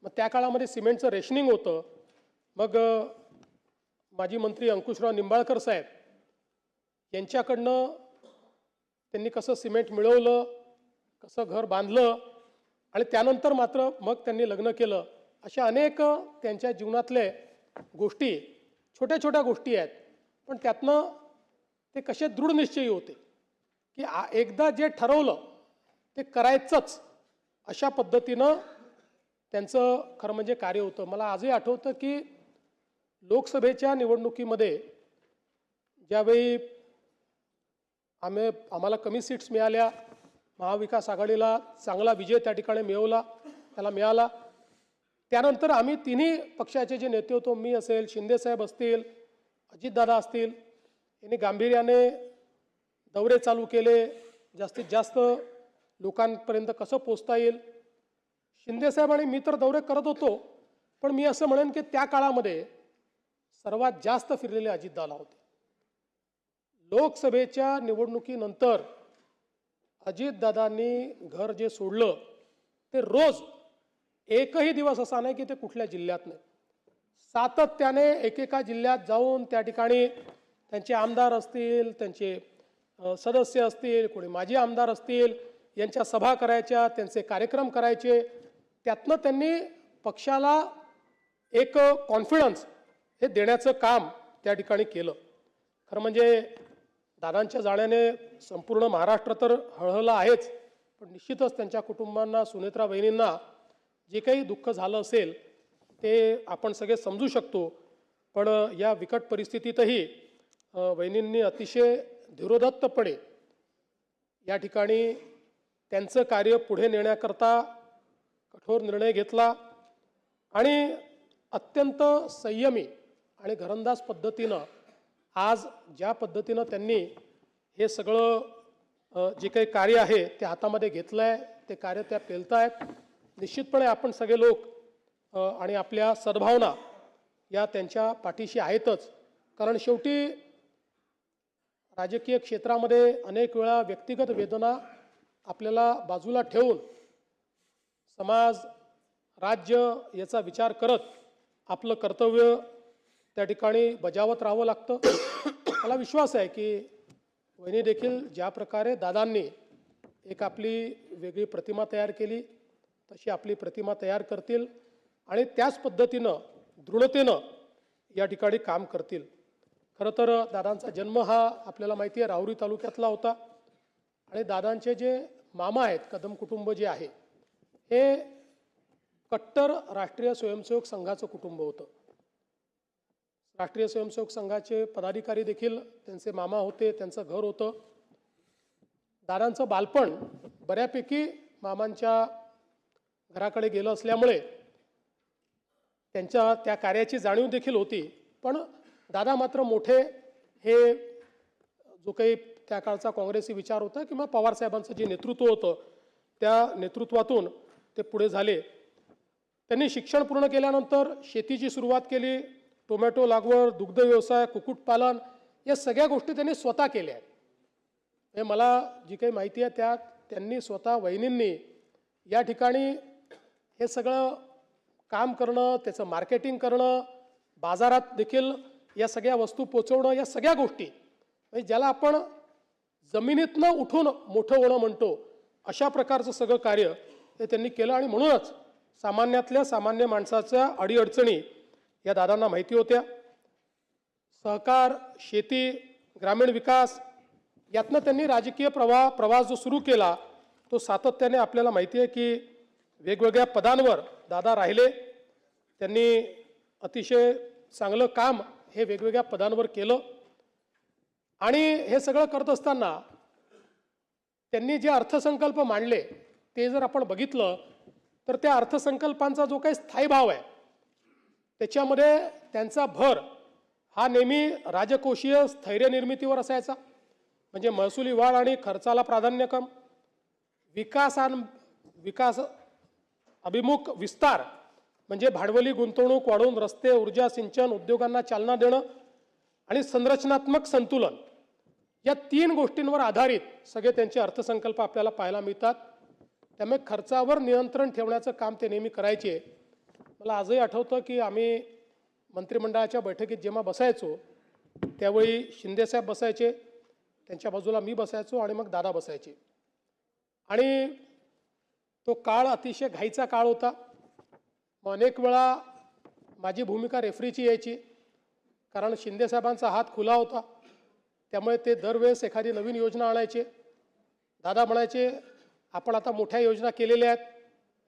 मग त्या काळामध्ये सिमेंटचं रेशनिंग होतं. मग माजी मंत्री अंकुशराव निंबाळकर साहेब यांच्याकडनं त्यांनी कसं सिमेंट मिळवलं, कसं घर बांधलं आणि त्यानंतर मात्र मग त्यांनी लग्न केलं. अशा अनेक त्यांच्या जीवनातले गोष्टी छोट्या छोट्या गोष्टी आहेत, पण त्यातनं ते कसे दृढ निश्चयी होते की एकदा जे ठरवलं ते करायचंच, अशा पद्धतीनं त्यांचं खरं म्हणजे कार्य होतं. मला आजही आठवतं की लोकसभेच्या निवडणुकीमध्ये ज्यावेळी आम्हाला कमी सीट्स मिळाल्या, महाविकास आघाडीला चांगला विजय त्या ठिकाणी मिळाला. त्यानंतर आम्ही तिन्ही पक्षाचे जे नेते होतो, मी असेल, शिंदेसाहेब असतील, अजितदादा असतील, यांनी गांभीर्याने दौरे चालू केले, जास्तीत जास्त लोकांपर्यंत कसं पोचता येईल. शिंदेसाहेब आणि मी तर दौरे करत होतो, पण मी असं म्हणेन की त्या काळामध्ये सर्वात जास्त फिरलेले अजितदादा होते. लोकसभेच्या निवडणुकीनंतर अजितदादांनी घर जे सोडलं ते रोज एकही दिवस असा नाही की ते कुठल्या जिल्ह्यात नाही, सातत्याने एकेका जिल्ह्यात जाऊन त्या ठिकाणी त्यांचे आमदार असतील, त्यांचे सदस्य असतील, कोणी माजी आमदार असतील, यांच्या सभा करायच्या, त्यांचे कार्यक्रम करायचे. त्यातनं त्यांनी पक्षाला एक कॉन्फिडन्स हे देण्याचं काम त्या ठिकाणी केलं. खरं म्हणजे दादांच्या जाण्याने संपूर्ण महाराष्ट्र तर हळहळला आहेच, पण निश्चितच त्यांच्या कुटुंबांना, सुनेत्रा बहिणींना जे काही दुःख झालं असेल ते आपण सगळे समजू शकतो. पण या बिकट परिस्थितीतही बहिणींनी अतिशय धीरोदत्तपणे या ठिकाणी त्यांचं कार्य पुढे नेण्याकरता कठोर निर्णय घेतला आणि अत्यंत संयमी आणि घरंदाज पद्धतीनं आज ज्या पद्धतीनं त्यांनी हे सगळं जे काही कार्य आहे ते हातामध्ये घेतलं आहे, ते कार्य त्या पेलतायत. निश्चितपणे आपण सगळे लोक आणि आपल्या सद्भावना या त्यांच्या पाठीशी आहेतच. कारण शेवटी राजकीय क्षेत्रामध्ये अनेक वेळा व्यक्तिगत वेदना आपल्याला बाजूला ठेवून समाज, राज्य याचा विचार करत आपलं कर्तव्य त्या ठिकाणी बजावत राहावं लागतं. मला विश्वास आहे की वहिनी देखील ज्या प्रकारे दादांनी एक आपली वेगळी प्रतिमा तयार केली तशी आपली प्रतिमा तयार करतील आणि त्याच पद्धतीनं दृढतेनं या ठिकाणी काम करतील. खरं तर दादांचा जन्म हा आपल्याला माहिती आहे राहुरी तालुक्यातला होता आणि दादांचे जे मामा आहेत, कदम कुटुंब जे आहे, हे कट्टर राष्ट्रीय स्वयंसेवक संघाचं कुटुंब होतं. राष्ट्रीय स्वयंसेवक संघाचे पदाधिकारी देखील त्यांचे मामा होते, त्यांचं घर होतं. दादांचं बालपण बऱ्यापैकी मामांच्या घराकडे गेलं असल्यामुळे त्यांच्या त्या कार्याची जाणीव देखील होती. पण दादा मात्र मोठे हे जो काही त्या काळचा काँग्रेसी विचार होता किंवा पवारसाहेबांचं जे नेतृत्व होतं त्या नेतृत्वातून ते पुढे झाले. त्यांनी शिक्षण पूर्ण केल्यानंतर शेतीची सुरुवात केली, टोमॅटो लागवड, दुग्ध व्यवसाय, कुक्कुटपालन या सगळ्या गोष्टी त्यांनी स्वतः केल्या आहेत. हे मला जी काही माहिती आहे त्यात त्यांनी स्वतः वहिनींनी या ठिकाणी हे सगळं काम करणं, त्याचं मार्केटिंग करणं, बाजारात देखील या सगळ्या वस्तू पोचवणं, या सगळ्या गोष्टी म्हणजे ज्याला आपण जमिनीतनं उठून मोठं होणं म्हणतो, अशा प्रकारचं सगळं कार्य हे त्यांनी केलं. आणि म्हणूनच सामान्यातल्या सामान्य माणसाच्या अडीअडचणी या दादांना माहिती होत्या. सहकार, शेती, ग्रामीण विकास यातनं त्यांनी राजकीय प्रवास जो सुरू केला तो सातत्याने आपल्याला माहिती आहे की वेगवेगळ्या पदांवर दादा राहिले. त्यांनी अतिशय चांगलं काम हे वेगवेगळ्या पदांवर केलं. आणि हे सगळं करत असताना त्यांनी जे अर्थसंकल्प मांडले ते जर आपण बघितलं तर त्या अर्थसंकल्पांचा जो काही स्थायी भाव आहे त्याच्यामध्ये त्यांचा भर हा नेहमी राजकोषीय स्थैर्य निर्मितीवर असायचा. म्हणजे महसुली वाढ आणि खर्चाला प्राधान्यक्रम, विकास अभिमुख विस्तार म्हणजे भांडवली गुंतवणूक वाढवून रस्ते, ऊर्जा, सिंचन, उद्योगांना चालना देणं आणि संरचनात्मक संतुलन या 3 गोष्टींवर आधारित सगळे त्यांचे अर्थसंकल्प आपल्याला पाहायला मिळतात. त्यामुळे खर्चावर नियंत्रण ठेवण्याचं काम ते नेहमी करायचे. मला आजही आठवतं की आम्ही मंत्रिमंडळाच्या बैठकीत जेव्हा बसायचो त्यावेळी शिंदेसाहेब बसायचे, त्यांच्या बाजूला मी बसायचो आणि मग दादा बसायचे. आणि तो काळ अतिशय घाईचा काळ होता. मग अनेक वेळा माझी भूमिका रेफरीची यायची, कारण शिंदेसाहेबांचा हात खुला होता. त्यामुळे ते दरवेळेस एखादी नवीन योजना आणायचे. दादा म्हणायचे आपण आता मोठ्या योजना केलेल्या आहेत,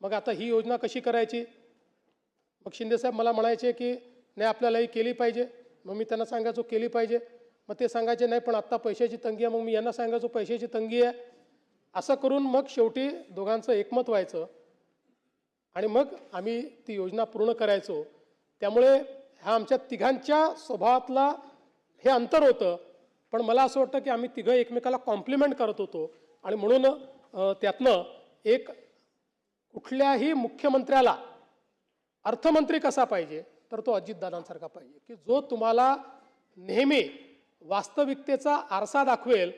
मग आता ही योजना कशी करायची. मग शिंदेसाहेब मला म्हणायचे की नाही आपल्याला ही केली पाहिजे. मग मी त्यांना सांगायचो केली पाहिजे. मग ते सांगायचे नाही पण आत्ता पैशाची तंगी आहे. मग मी यांना सांगायचो पैशाची तंगी आहे. असं करून मग शेवटी दोघांचं एकमत व्हायचं आणि मग आम्ही ती योजना पूर्ण करायचो. त्यामुळे हा आमच्या तिघांच्या स्वभावातला हे अंतर होतं. पण मला असं वाटतं की आम्ही तिघं एकमेकाला कॉम्प्लिमेंट करत होतो. आणि म्हणून त्यातनं एक कुठल्याही मुख्यमंत्र्याला अर्थमंत्री कसा पाहिजे तर तो अजितदादांसारखा पाहिजे की जो तुम्हाला नेहमी वास्तविकतेचा आरसा दाखवेल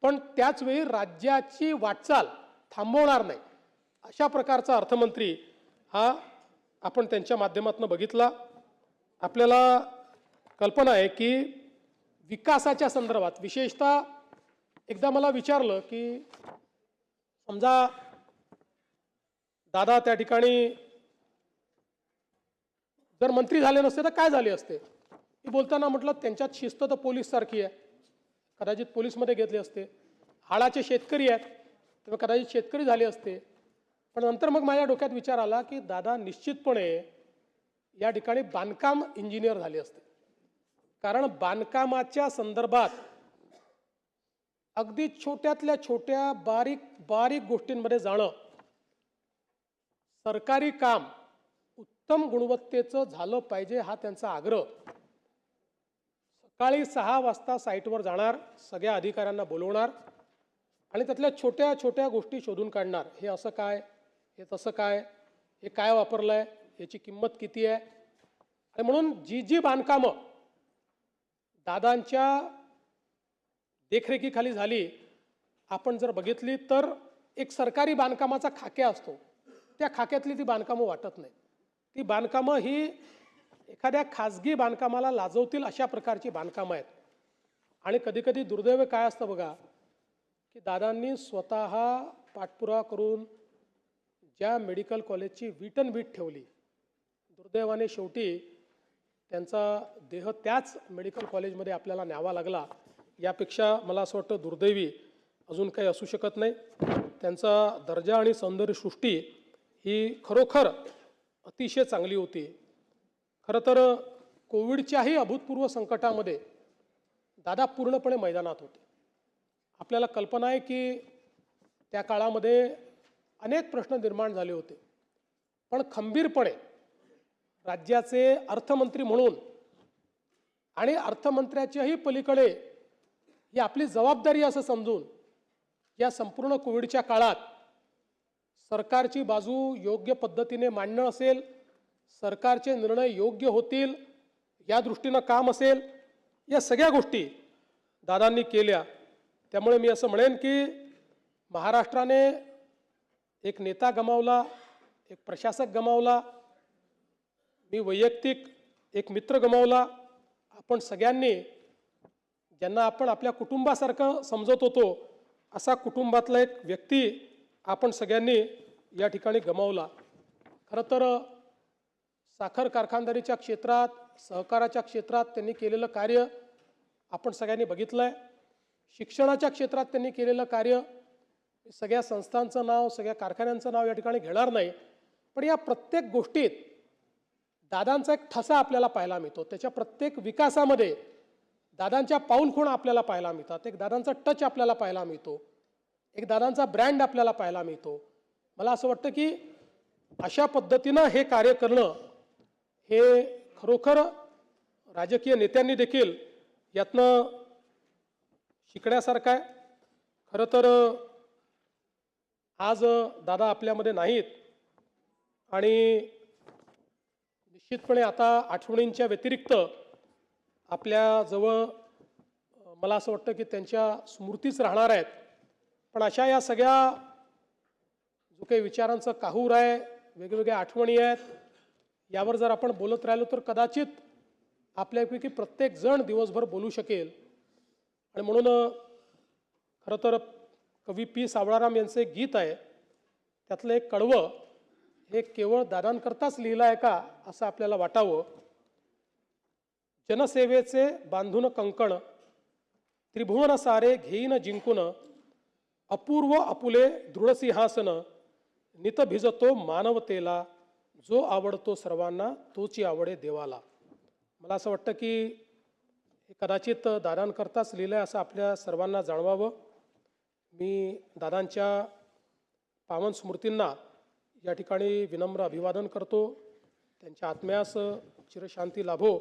पण त्याचवेळी राज्याची वाटचाल थांबवणार नाही. अशा प्रकारचा अर्थमंत्री हा आपण त्यांच्या माध्यमातून बघितला. आपल्याला कल्पना आहे की विकासाच्या संदर्भात विशेषतः एकदा मला विचारलं की समजा दादा त्या ठिकाणी जर मंत्री झाले नसते तर काय झाले असते. मी बोलताना म्हटलं त्यांच्यात शिस्त तर पोलीस सारखी आहे, कदाचित पोलीसमध्ये घेतले असते. हाडाचे शेतकरी आहेत तेव्हा कदाचित शेतकरी झाले असते. पण नंतर मग माझ्या डोक्यात विचार आला की दादा निश्चितपणे या ठिकाणी बांधकाम इंजिनियर झाले असते. कारण बांधकामाच्या संदर्भात अगदी छोट्यातल्या छोट्या बारीक बारीक गोष्टींमध्ये जाणं, सरकारी काम उत्तम गुणवत्तेचं झालं पाहिजे हा त्यांचा आग्रह. सकाळी 6 वाजता साईटवर जाणार, सगळ्या अधिकाऱ्यांना बोलवणार आणि त्यातल्या छोट्या छोट्या गोष्टी शोधून काढणार. हे असं काय, हे तसं काय, हे काय वापरलं आहे, याची किंमत किती आहे. आणि म्हणून जी बांधकामं दादांच्या देखरेखीखाली झाली आपण जर बघितली तर एक सरकारी बांधकामाचा खाक्या असतो, त्या खाक्यातली ती बांधकामं वाटत नाही. ती बांधकामं ही एखाद्या खाजगी बांधकामाला लाजवतील अशा प्रकारची बांधकामं आहेत. आणि कधीकधी दुर्दैव काय असतं बघा की दादांनी स्वतः पाठपुरावा करून ज्या मेडिकल कॉलेजची वीट ठेवली, दुर्दैवाने शेवटी त्यांचा देह त्याच मेडिकल कॉलेजमध्ये आपल्याला न्यावा लागला. यापेक्षा मला असं वाटतं दुर्दैवी अजून काही असू शकत नाही. त्यांचा दर्जा आणि सौंदर्यसृष्टी ही खरोखर अतिशय चांगली होती. खरं तर कोविडच्याही अभूतपूर्व संकटामध्ये दादा पूर्णपणे मैदानात होते. आपल्याला कल्पना आहे की त्या काळामध्ये अनेक प्रश्न निर्माण झाले होते, पण खंबीरपणे राज्याचे अर्थमंत्री म्हणून आणि अर्थमंत्र्याच्याही पलीकडे ही आपली जबाबदारी असं समजून या संपूर्ण कोविडच्या काळात सरकारची बाजू योग्य पद्धतीने मांडणं असेल, सरकारचे निर्णय योग्य होतील या दृष्टीनं काम असेल, या सगळ्या गोष्टी दादांनी केल्या. त्यामुळे मी असं म्हणेन की महाराष्ट्राने एक नेता गमावला, एक प्रशासक गमावला, मी वैयक्तिक एक मित्र गमावला. आपण सगळ्यांनी ज्यांना आपण आपल्या कुटुंबासारखं समजत होतो असा कुटुंबातला एक व्यक्ती आपण सगळ्यांनी या ठिकाणी गमावला. खरं तर साखर कारखानदारीच्या क्षेत्रात, सहकाराच्या क्षेत्रात त्यांनी केलेलं कार्य आपण सगळ्यांनी बघितलं आहे. शिक्षणाच्या क्षेत्रात त्यांनी केलेलं कार्य, सगळ्या संस्थांचं नाव, सगळ्या कारखान्यांचं नाव या ठिकाणी घेणार नाही, पण या प्रत्येक गोष्टीत दादांचा एक ठसा आपल्याला पाहायला मिळतो. त्याच्या प्रत्येक विकासामध्ये दादांच्या पाऊलखुणा आपल्याला पाहायला मिळतात. एक दादांचा टच आपल्याला पाहायला मिळतो, एक दादांचा ब्रँड आपल्याला पाहायला मिळतो. मला असं वाटतं की अशा पद्धतीनं हे कार्य करणं हे खरोखर राजकीय नेत्यांनी देखील यातनं शिकण्यासारखं आहे. खरं तर आज दादा आपल्यामध्ये नाहीत आणि निश्चितपणे आता आठवणींच्या व्यतिरिक्त आपल्याजवळ मला असं वाटतं की त्यांच्या स्मृतीच राहणार आहेत. पण अशा या सगळ्या जो काही विचारांचं काहूर आहे, वेगवेगळ्या आठवणी आहेत, यावर जर आपण बोलत राहिलो तर कदाचित आपल्यापैकी प्रत्येक जण दिवसभर बोलू शकेल. आणि म्हणून खरं तर कवी पी सावळाराम यांचं एक गीत आहे, त्यातलं एक कडवं हे केवळ दादांकरताच लिहिलं आहे का असं आपल्याला वाटावं. जनसेवेचे बांधून कंकण, त्रिभुवन सारे घेईन जिंकून, अपूर्व अपुले दृढसिंहासन, नित भिजतो मानवतेला, जो आवडतो सर्वांना तोची आवडे देवाला. मला असं वाटतं की हे कदाचित दादांकरताच लिहिलं आहे असं आपल्या सर्वांना जाणवावं. मी दादांच्या पावन स्मृतींना या ठिकाणी विनम्र अभिवादन करतो. त्यांच्या आत्म्यास चिरशांती लाभो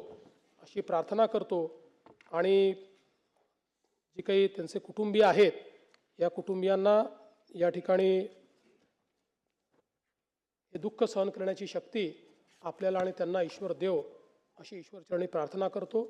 अशी प्रार्थना करतो. आणि जी काही त्यांचे कुटुंबीय आहेत या कुटुंबियांना या ठिकाणी हे दुःख सहन करण्याची शक्ती आपल्याला आणि त्यांना ईश्वर देव अशी ईश्वरचरणी प्रार्थना करतो.